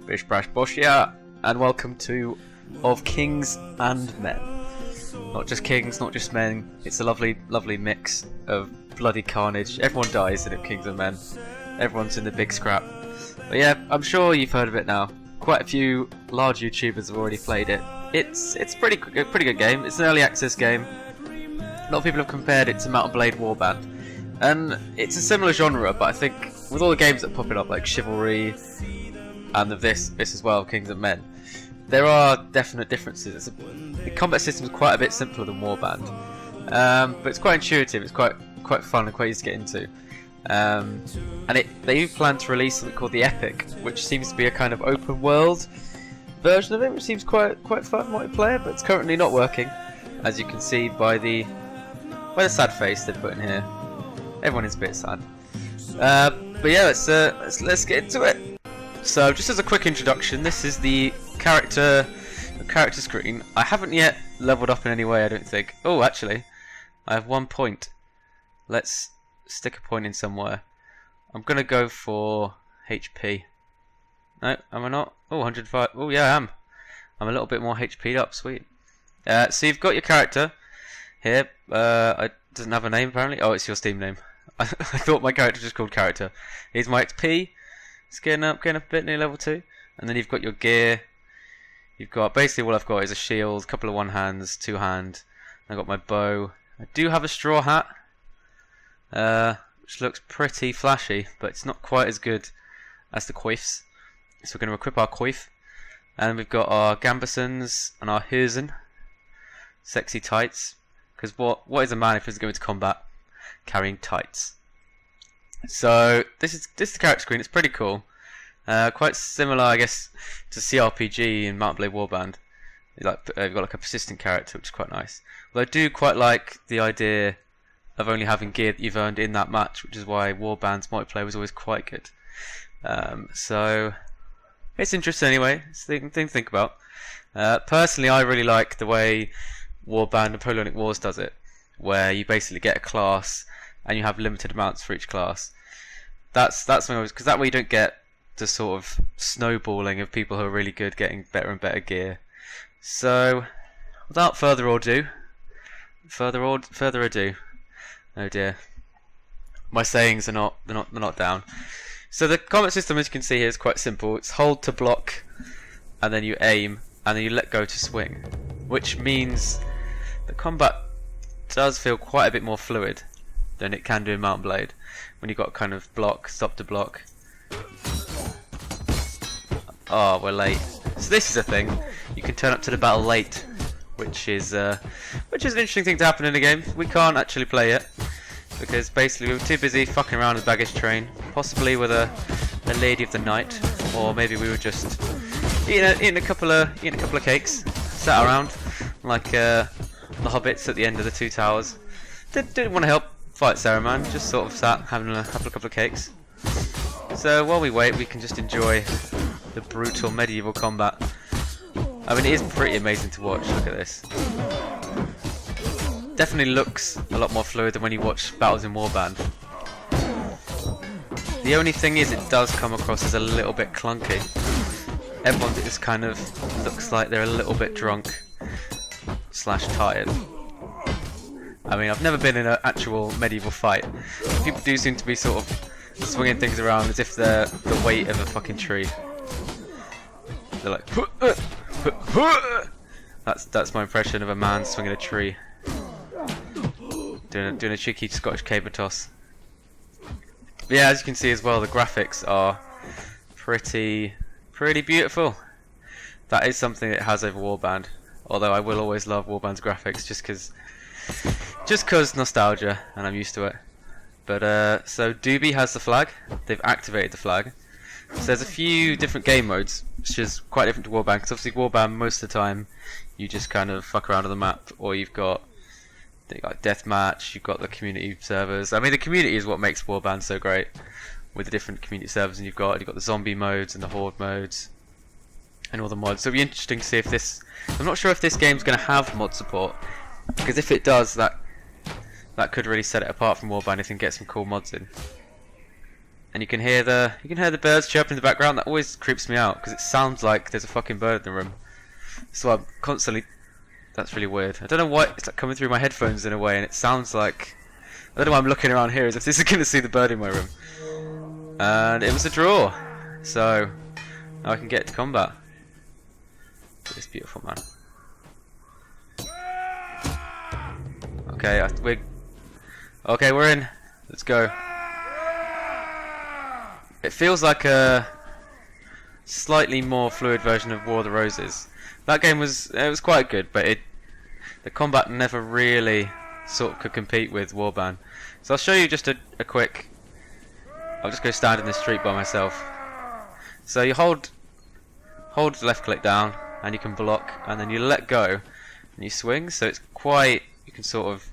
Bish Brash Bosh, yeah, and welcome to Of Kings and Men. Not just kings, not just men, it's a lovely, lovely mix of bloody carnage. Everyone dies in it, Kings and Men. Everyone's in the big scrap. But yeah, I'm sure you've heard of it now. Quite a few large YouTubers have already played it. It's a pretty good game. It's an early access game. A lot of people have compared it to Mount & Blade Warband. And it's a similar genre, but I think with all the games that are popping up, like Chivalry, and this as well, Kings and Men, there are definite differences. The combat system is quite a bit simpler than Warband, but it's quite intuitive. It's quite fun and quite easy to get into. And they plan to release something called the Epic, which seems to be a kind of open world version of it, which seems quite fun multiplayer, but it's currently not working, as you can see by the sad face they put in here. Everyone is a bit sad. But yeah, let's get into it. So, just as a quick introduction, this is the character screen. I haven't yet leveled up in any way, I don't think. Oh, actually, I have 1 point. Let's stick a point in somewhere. I'm gonna go for HP. No, am I not? Oh, 105. Oh, yeah, I am. I'm a little bit more HP'd up. Sweet. So you've got your character here. It doesn't have a name apparently. Oh, it's your Steam name. I thought my character was just called character. Here's my XP. It's getting up a bit near level 2. And then you've got your gear. You've got, basically all I've got is a shield, a couple of one hands, two hand. I've got my bow. I do have a straw hat, which looks pretty flashy, but it's not quite as good as the coifs. So we're going to equip our coif. And we've got our gambesons and our hosen. Sexy tights. Because what is a man if he's going to combat carrying tights? So this is the character screen. It's pretty cool. Quite similar, I guess, to CRPG in Mount & Blade Warband. You've got like a persistent character, which is quite nice. But I do quite like the idea of only having gear that you've earned in that match, which is why Warband's multiplayer was always quite good. So it's interesting anyway. It's a thing to think about. Personally, I really like the way Warband Napoleonic Wars does it, where you basically get a class and you have limited amounts for each class. That's because that way you don't get the sort of snowballing of people who are really good getting better and better gear. So without further ado, oh dear, my sayings are not down. So the combat system, as you can see here, is quite simple. It's hold to block, and then you aim, and then you let go to swing, which means the combat does feel quite a bit more fluid than it can do in Mount & Blade, when you've got kind of block, stop to block. Oh, we're late. So this is a thing. You can turn up to the battle late, which is an interesting thing to happen in a game. We can't actually play it because basically we were too busy fucking around with baggage train, possibly with a lady of the night, or maybe we were just eating a couple of cakes, sat around like the hobbits at the end of the Two Towers. Didn't want to help fight Saruman, just sort of sat having a couple of cakes. So while we wait, we can just enjoy the brutal medieval combat. I mean, it is pretty amazing to watch. Look at this. Definitely looks a lot more fluid than when you watch battles in Warband. The only thing is, it does come across as a little bit clunky. Everyone just kind of looks like they're a little bit drunk / tired. I mean, I've never been in an actual medieval fight. People do seem to be sort of swinging things around as if they're the weight of a fucking tree. They're like, that's my impression of a man swinging a tree, doing a cheeky Scottish caber toss. But yeah, as you can see as well, the graphics are pretty beautiful. That is something it has over Warband. Although I will always love Warband's graphics, just cause nostalgia, and I'm used to it. But so Doobie has the flag. They've activated the flag. So there's a few different game modes, which is quite different to Warband. Because obviously Warband, most of the time, you just kind of fuck around on the map, or you've got deathmatch. You've got the community servers. I mean, the community is what makes Warband so great, with the different community servers. And you've got the zombie modes and the horde modes, and all the mods. So it'll be interesting to see if this. I'm not sure if this game's going to have mod support, because if it does, that could really set it apart from Warband if it can get some cool mods in. and you can hear the birds chirping in the background. That always creeps me out because it sounds like there's a fucking bird in the room. So I'm constantly. That's really weird. I don't know why it's like coming through my headphones in a way, and it sounds like. I don't know why I'm looking around here as if this is going to see the bird in my room. And it was a draw, so now I can get to combat. This beautiful man. Okay, we're in. Let's go. It feels like a slightly more fluid version of War of the Roses. That game was quite good, but the combat never really sort of could compete with Warband. So I'll show you just a quick. I'll just go stand in the street by myself. So you hold left click down and you can block, and then you let go and you swing. So it's quite, you can sort of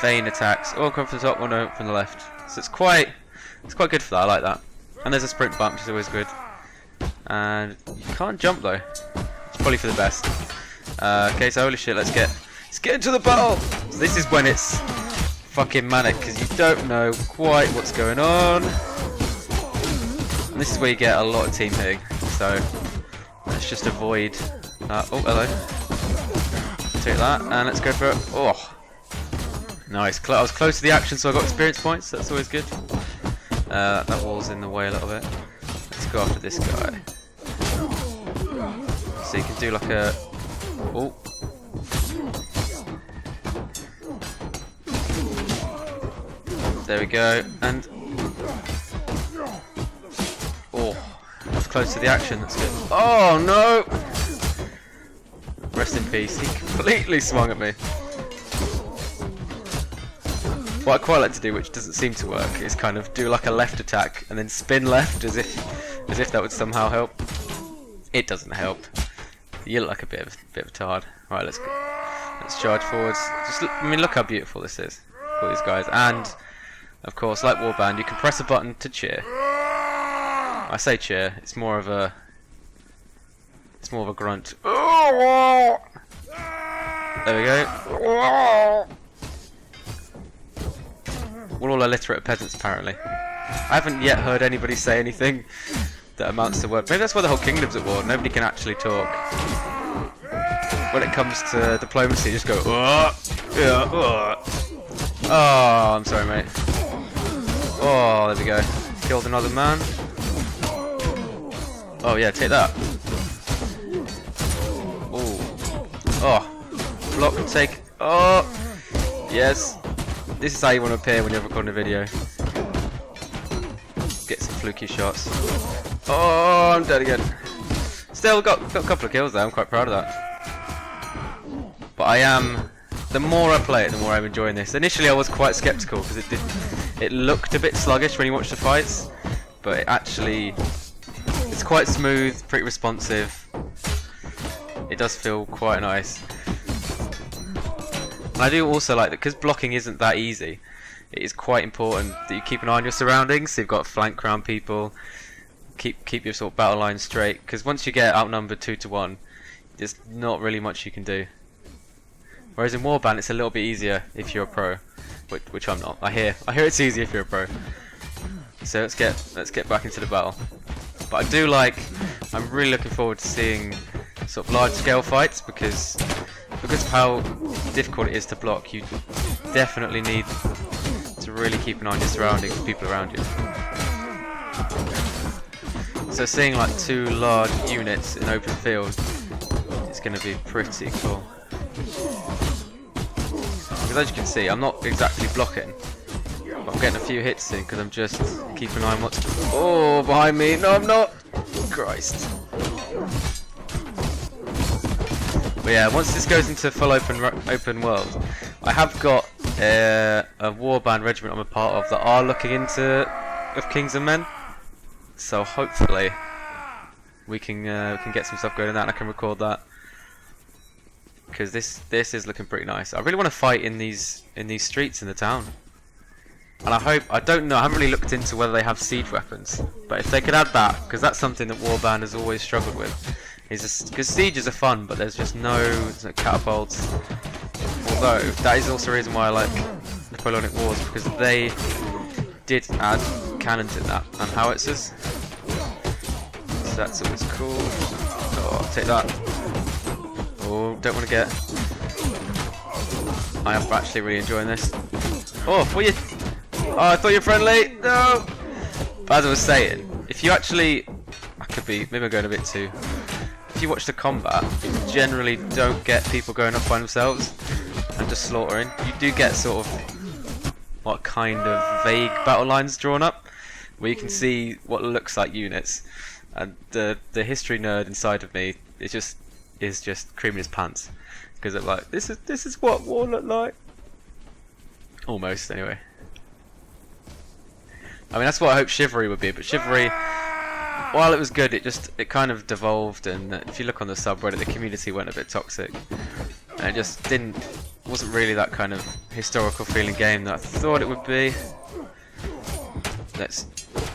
feign attacks, or come from the top or no from the left. So it's quite good for that. I like that. And there's a sprint bump, which is always good. And you can't jump though. It's probably for the best. Okay, so holy shit, let's get into the battle. So this is when it's fucking manic because you don't know quite what's going on. And this is where you get a lot of team hitting. So let's just avoid. Oh, hello. Take that, and let's go for it. Oh, nice. I was close to the action, so I got experience points. That's always good. That wall's in the way a little bit. Let's go after this guy. So you can do like a. Oh. There we go, and oh, I was close to the action. That's good. Oh no! Rest in peace. He completely swung at me. What I quite like to do, which doesn't seem to work, is kind of do like a left attack and then spin left as if that would somehow help. It doesn't help. You look like a bit of a tard. Right, let's charge forwards. Look how beautiful this is. All these guys, and of course, like Warband, you can press a button to cheer. I say cheer. It's more of a grunt. There we go. We're all illiterate peasants, apparently. I haven't yet heard anybody say anything that amounts to word. Maybe that's why the whole kingdom's at war. Nobody can actually talk. When it comes to diplomacy, just go. Yeah. Oh, I'm sorry, mate. Oh, there we go. Killed another man. Oh yeah, take that. Oh, block and take. Oh, yes. This is how you want to appear when you're recording a video. Get some fluky shots. Oh, I'm dead again. Still got a couple of kills there. I'm quite proud of that. But I am. The more I play it, the more I'm enjoying this. Initially, I was quite skeptical because it looked a bit sluggish when you watch the fights, but it's quite smooth, pretty responsive. It does feel quite nice. And I do also like that because blocking isn't that easy. It is quite important that you keep an eye on your surroundings. So you've got to flank around people, keep your sort of battle line straight. Because once you get outnumbered 2-1, there's not really much you can do. Whereas in Warband, it's a little bit easier if you're a pro, which I'm not. I hear it's easier if you're a pro. So let's get back into the battle. But I'm really looking forward to seeing sort of large scale fights because of how difficult it is to block. You definitely need to really keep an eye on your surroundings, the people around you. So seeing like 2 large units in open field is going to be pretty cool. Because as you can see, I'm not exactly blocking, but I'm getting a few hits in because I'm just keeping an eye on what's. Oh, behind me! No, I'm not. Christ. But yeah, once this goes into full open world, I have got a warband regiment I'm a part of that are looking into of Kings and Men. So hopefully we can get some stuff going in that, and I can record that. Because this is looking pretty nice. I really want to fight in these streets in the town, and I don't know. I haven't really looked into whether they have siege weapons, but if they could add that, because that's something that Warband has always struggled with. Because sieges are fun, but there's just no catapults. Although that is also a reason why I like Napoleonic Wars, because they did add cannons in that, and howitzers. So that's always cool. Oh, I'll take that. Oh, don't want to get... I am actually really enjoying this. Oh, were you... Oh, I thought you were friendly! No! But as I was saying, if you actually... I could be... Maybe I'm going a bit too... If you watch the combat, you generally don't get people going off by themselves and just slaughtering. You do get sort of... what kind of vague battle lines drawn up, where you can see what looks like units. And the history nerd inside of me is just creaming his pants, because I'm like, this is what war looked like. Almost, anyway. I mean, that's what I hope Chivalry would be, but Chivalry, while it was good, it kind of devolved, and if you look on the subreddit, the community went a bit toxic, and it just wasn't really that kind of historical feeling game that I thought it would be.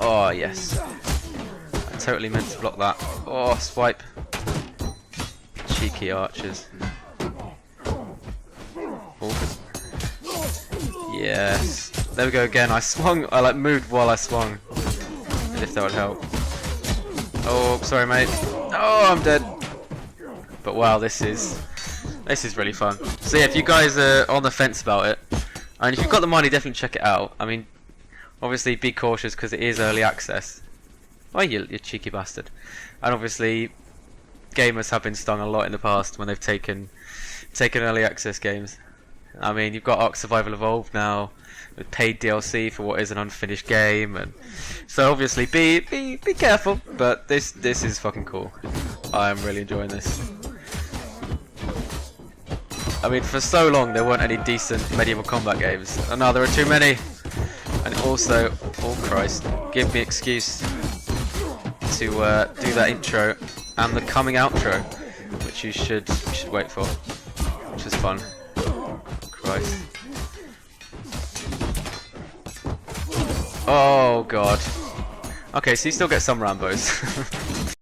Oh yes. I totally meant to block that. Oh, swipe. Cheeky archers. Oh. Yes. There we go again. I like moved while I swung. As if that would help. Oh, sorry mate. Oh, I'm dead. But wow, this is really fun. So yeah, if you guys are on the fence about it, and if you've got the money, definitely check it out. I mean, obviously be cautious because it is early access. Oh, you cheeky bastard. And obviously, gamers have been stung a lot in the past when they've taken early access games. I mean, you've got Ark Survival Evolved now with paid DLC for what is an unfinished game, and so obviously be careful. But this is fucking cool. I'm really enjoying this. I mean, for so long there weren't any decent medieval combat games, and now there are too many. And also, oh Christ, give me excuse to do that intro and the coming outro, which you should wait for, which is fun. Christ. Oh god. Okay, so you still get some Rambos.